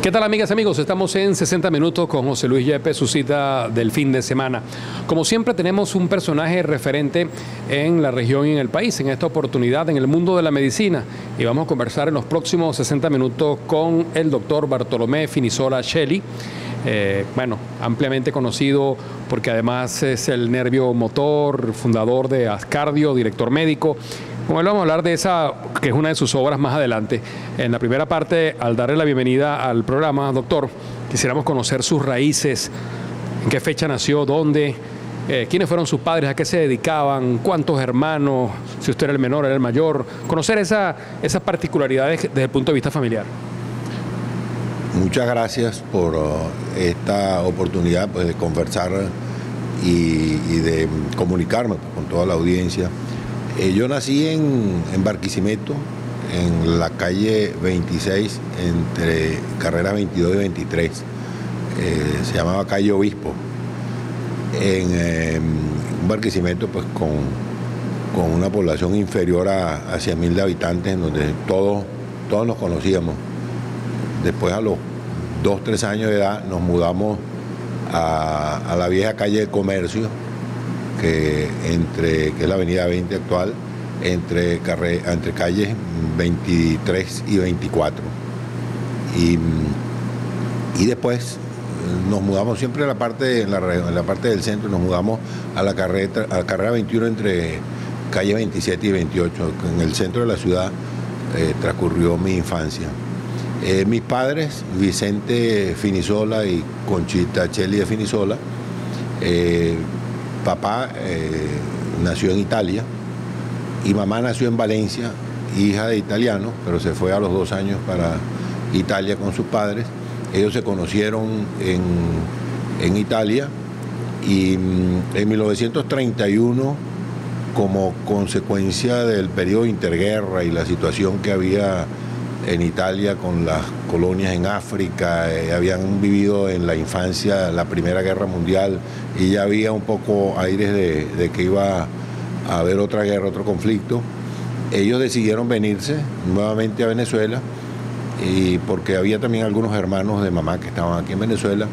¿Qué tal, amigas y amigos? Estamos en 60 minutos con José Luis Yepes, su cita del fin de semana. Como siempre, tenemos un personaje referente en la región y en el país, en esta oportunidad en el mundo de la medicina. Y vamos a conversar en los próximos 60 minutos con el doctor Bartolomé Finisola Scelli. Ampliamente conocido porque además es el nervio motor, fundador de Ascardio, director médico. Con él vamos a hablar de esa, que es una de sus obras más adelante. En la primera parte, al darle la bienvenida al programa, doctor, quisiéramos conocer sus raíces, en qué fecha nació, dónde, quiénes fueron sus padres, a qué se dedicaban, cuántos hermanos, si usted era el menor, era el mayor, conocer esas particularidades desde el punto de vista familiar. Muchas gracias por esta oportunidad de conversar y de comunicarme con toda la audiencia. Yo nací en Barquisimeto, en la calle 26, entre carreras 22 y 23. Se llamaba calle Obispo. En un Barquisimeto pues, con una población inferior a 100.000 de habitantes, en donde todos nos conocíamos. Después, a los 2 o 3 años de edad, nos mudamos a la vieja calle del Comercio, que es la avenida 20 actual, entre calles 23 y 24. Y después nos mudamos siempre en la parte del centro, nos mudamos a la carrera 21 entre calle 27 y 28. En el centro de la ciudad transcurrió mi infancia. Mis padres, Vicente Finisola y Conchita Scelli de Finisola, papá nació en Italia y mamá nació en Valencia, hija de italianos, pero se fue a los 2 años para Italia con sus padres. Ellos se conocieron en Italia y en 1931, como consecuencia del periodo de interguerra y la situación que había en Italia con las colonias en África, habían vivido en la infancia la Primera Guerra Mundial y ya había un poco aires de que iba a haber otra guerra, otro conflicto. Ellos decidieron venirse nuevamente a Venezuela, y porque había también algunos hermanos de mamá que estaban aquí en Venezuela,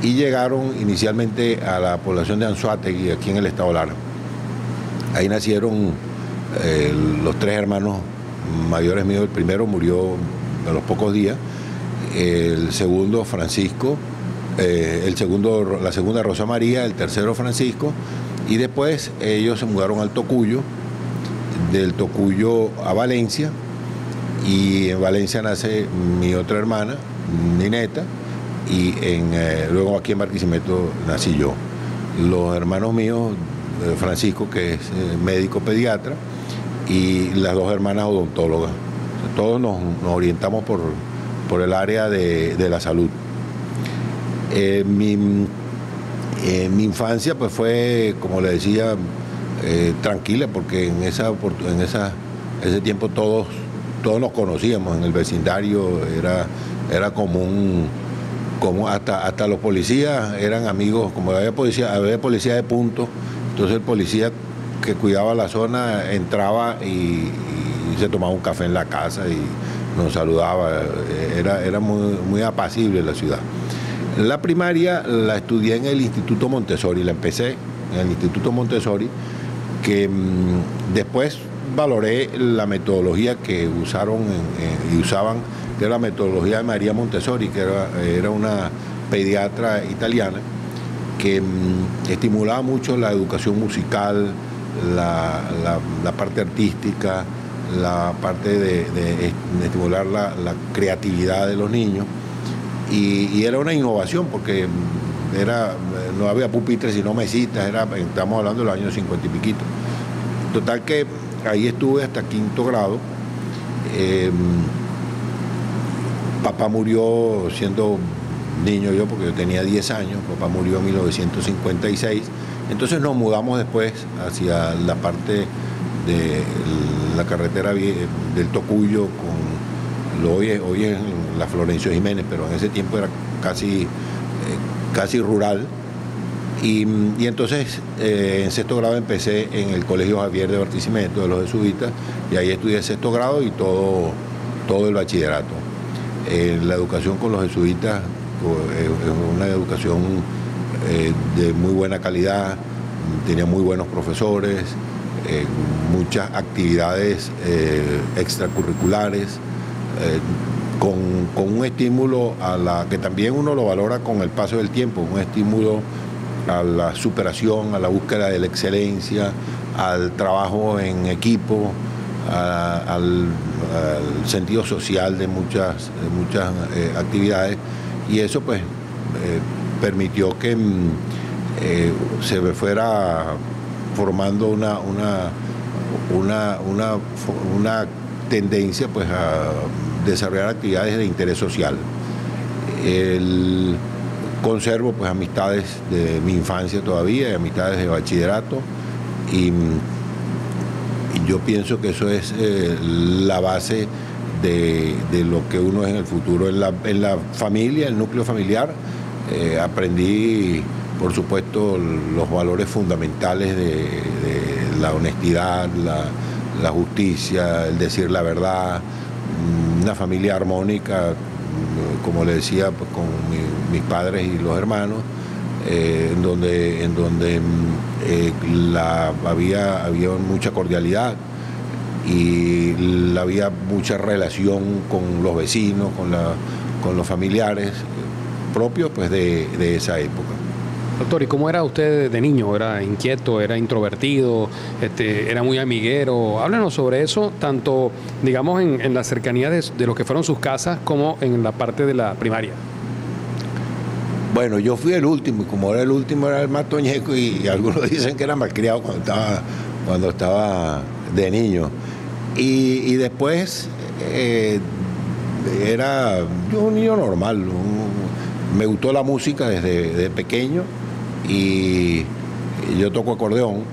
y llegaron inicialmente a la población de Anzoátegui, aquí en el estado Lara. Ahí nacieron los 3 hermanos mayores míos. El primero murió a los pocos días, el segundo Francisco, la segunda Rosa María, el tercero Francisco, y después ellos se mudaron al Tocuyo, del Tocuyo a Valencia, y en Valencia nace mi otra hermana, Nineta, y luego aquí en Barquisimeto nací yo. Los hermanos míos, Francisco, que es médico pediatra, y las 2 hermanas odontólogas. Todos nos orientamos por el área de la salud. Mi infancia pues fue, como le decía, tranquila, porque en ese tiempo todos nos conocíamos en el vecindario. Era común hasta los policías eran amigos. Como había policía de punto, entonces el policía que cuidaba la zona entraba y se tomaba un café en la casa y nos saludaba. Era muy apacible la ciudad. La primaria la estudié en el Instituto Montessori, la empecé en el Instituto Montessori, que después valoré la metodología que usaban, que era la metodología de María Montessori, que era una pediatra italiana que estimulaba mucho la educación musical, la parte artística, la parte de estimular la creatividad de los niños, y era una innovación porque no había pupitres sino mesitas, estamos hablando de los años 50 y piquito. Total que ahí estuve hasta 5º grado. Papá murió siendo niño yo, porque yo tenía 10 años, papá murió en 1956, entonces nos mudamos después hacia la parte de la carretera del Tocuyo, hoy es la Florencio Jiménez, pero en ese tiempo era casi rural, y entonces en 6º grado empecé en el Colegio Javier de Barquisimeto, de los jesuitas, y ahí estudié 6º grado y todo el bachillerato. La educación con los jesuitas es una educación de muy buena calidad, tenía muy buenos profesores, muchas actividades extracurriculares, con un estímulo que también uno lo valora con el paso del tiempo, un estímulo a la superación, a la búsqueda de la excelencia, al trabajo en equipo, al sentido social de muchas actividades, y eso pues permitió que se fuera formando una tendencia pues a desarrollar actividades de interés social. Conservo pues amistades de mi infancia todavía, amistades de bachillerato, y yo pienso que eso es la base de lo que uno es en el futuro. En la familia, el núcleo familiar, aprendí, por supuesto, los valores fundamentales de la honestidad, la justicia, el decir la verdad, una familia armónica, como le decía, pues, con mis padres y los hermanos, en donde había mucha cordialidad y había mucha relación con los vecinos, con los familiares propios pues, de esa época. Doctor, ¿y cómo era usted de niño? ¿Era inquieto? ¿Era introvertido? ¿Era muy amiguero? Háblanos sobre eso, tanto, digamos, en la cercanía de lo que fueron sus casas, como en la parte de la primaria. Bueno, yo fui el último, y como era el último, era el más toñeco, y algunos dicen que era malcriado cuando estaba de niño. Y después era yo un niño normal, me gustó la música desde pequeño, y yo toco acordeón,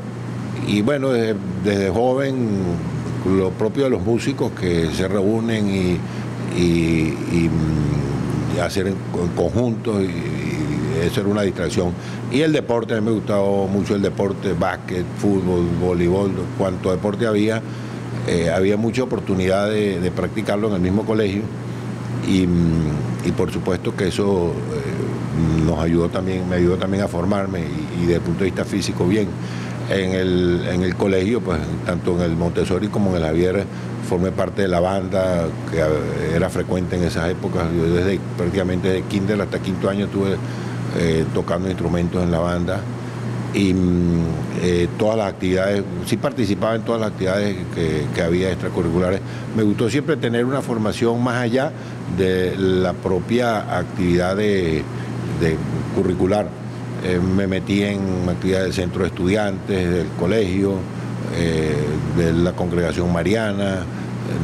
y bueno, desde joven, lo propio de los músicos que se reúnen y hacer en conjunto, y eso era una distracción. Y el deporte, a mí me gustaba mucho el deporte, básquet, fútbol, voleibol, cuanto deporte había mucha oportunidad de practicarlo en el mismo colegio, y por supuesto que eso me ayudó también a formarme, y desde el punto de vista físico bien. En el colegio, pues tanto en el Montessori como en el Javier, formé parte de la banda, que era frecuente en esas épocas. Yo prácticamente desde kinder hasta quinto año estuve tocando instrumentos en la banda, y todas las actividades, sí participaba en todas las actividades que había extracurriculares. Me gustó siempre tener una formación más allá de la propia actividad curricular. Me metí en actividades del centro de estudiantes, del colegio, de la congregación mariana,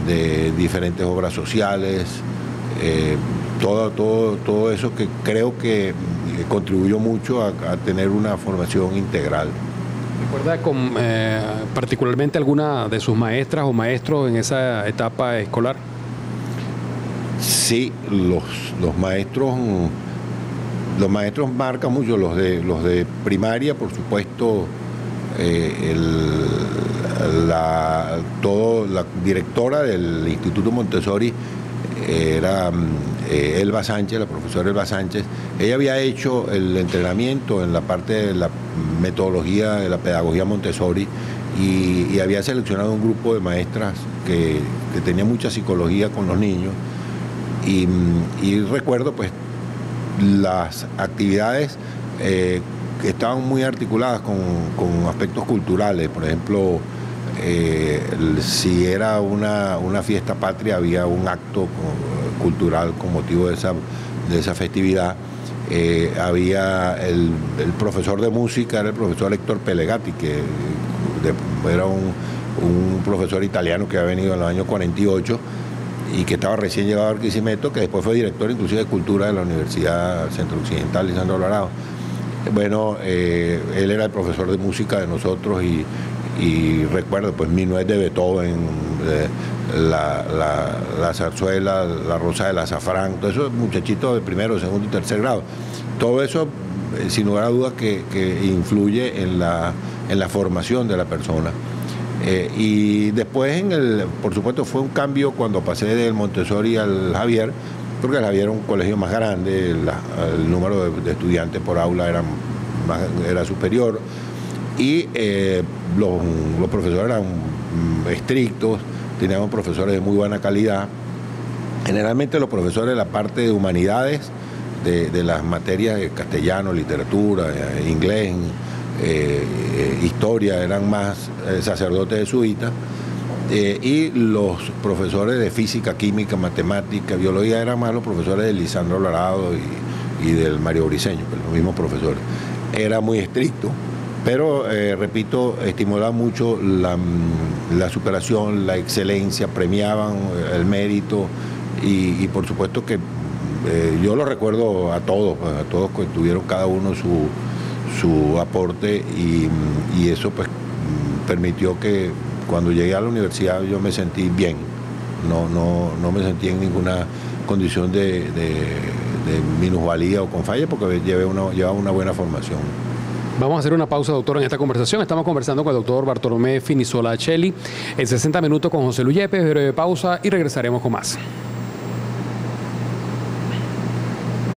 de diferentes obras sociales, todo eso que creo que contribuyó mucho a tener una formación integral. ¿Recuerda particularmente alguna de sus maestras o maestros en esa etapa escolar? Sí, los maestros marcan mucho, los de primaria, por supuesto. La directora del Instituto Montessori era Elba Sánchez, la profesora Elba Sánchez. Ella había hecho el entrenamiento en la parte de la metodología de la pedagogía Montessori, y había seleccionado un grupo de maestras que tenía mucha psicología con los niños, y recuerdo pues las actividades que estaban muy articuladas con aspectos culturales. Por ejemplo, si era una fiesta patria, había un acto cultural con motivo de esa festividad. Había el profesor de música, era el profesor Héctor Pelegatti, que era un profesor italiano que había venido en los años 48 y que estaba recién llegado a Barquisimeto, que después fue director inclusive de Cultura de la Universidad Centro Occidental de Sandro Alvarado. Bueno, él era el profesor de música de nosotros, y recuerdo pues Minuet de Beethoven, la zarzuela, la Rosa del Azafrán, todos esos muchachitos de primero, segundo y tercer grado. Todo eso, sin lugar a dudas, que influye en la formación de la persona. Y después, por supuesto, fue un cambio cuando pasé del Montessori al Javier, porque el Javier era un colegio más grande, el número de estudiantes por aula era superior, y los profesores eran estrictos, teníamos profesores de muy buena calidad. Generalmente los profesores de la parte de humanidades, de las materias de castellano, literatura, inglés, historia, eran más sacerdotes jesuitas, y los profesores de física, química, matemática, biología eran más los profesores de Lisandro Alvarado y del Mario Briceño, pues los mismos profesores. Era muy estricto, pero repito, estimulaba mucho la superación, la excelencia, premiaban el mérito y por supuesto que yo lo recuerdo a todos que tuvieron cada uno su aporte y eso pues permitió que cuando llegué a la universidad yo me sentí bien, no me sentí en ninguna condición de minusvalía o con falla porque llevaba una buena formación. Vamos a hacer una pausa, doctor, en esta conversación. Estamos conversando con el doctor Bartolomé Finisola Acheli en 60 minutos con José Luis Yepes, breve pausa y regresaremos con más.